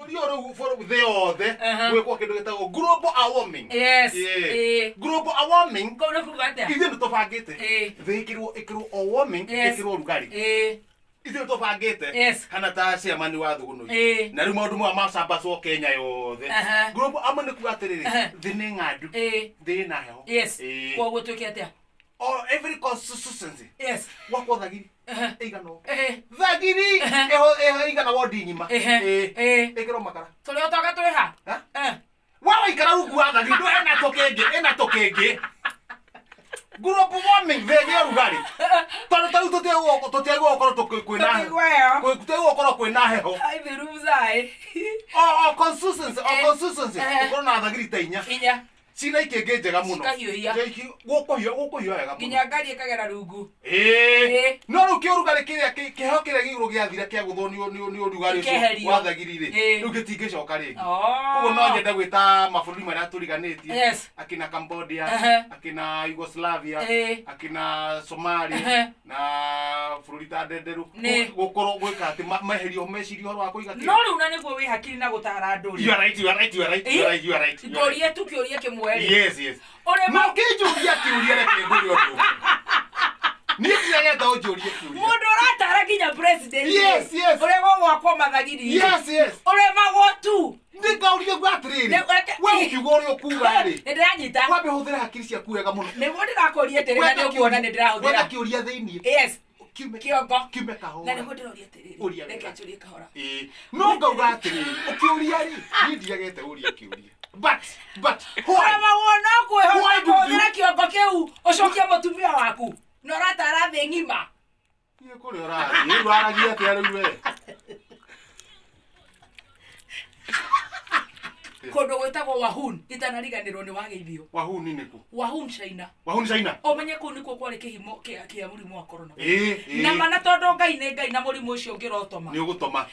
rio for the other we kwa kindu getago global warming. Yes. Global warming ko na kugata ithe ndo tobangite thikirwo warming ikirwo rugari ithe ndo tobangite kana ta ciamani wa thuguno na riu maundu mwa macamba so Kenya yothe global warming kugatiriri thi ni ngandu thi na heho ko gutwike atia every consistency wako thagiri igano thagiri eho igana wodi nyima ikiro makara tuli otoka twiha wawa ikara ruku wa thagiri ndo ena tokenge global warming thegio rugari tatu tutego okoro tukwina tutego kwina heho ai birumzai consistency okoro na thagiri tainya sina ikenge njega muno gukuhiya wega ginya ngari ikagera rungu no ru kiurugari kiria kiheho kiria giguru giathira kia guthwo ni urugari ucio wathagiri ri ru gitingicoka ringi uguo no nyende gwita mabũrũri maria turiganitie akina Cambodia akina Yugoslavia akina Somalia na bũrũri ta ndenderu gukorwo gwika ati meherio mecirio horo wa kuiga no riu na niguo wi hakiri na gutara nduri you are right ngorie tu kiorie kimwe yes ma kijuria kiuria reke nduri ondo ni kiageta ujurie kiuria mundu ratara ginya president yes ore gwakwa mathagiri yes ore magotu ndikaurie gwatiriri we ukiuga uri okuga ri ndiranyita wabe huthira hakiri cia kuega muno niguo ndirakorie tere na ndikuona ndirahuthira wega kiuria thiini kiongo kiume kahora na niguo ndiroria tere reke churie kahora no ngauga atiriri ukiuria ri ni ndiagete uria kiuria but why wona kweho kiongo kiu ucokie mûtumia waku no ratara thi ngima ni kuri urathi ni rwaragia atia riu we kondo gwetagwo wahun itanariganirwo ni wageithio wahun ni ku wahun China omenye ku nikuo kwari kihimo kia murimu wa corona na mana tondo ngai ni ngai na murimu ucio ngirotoma ni ugutoma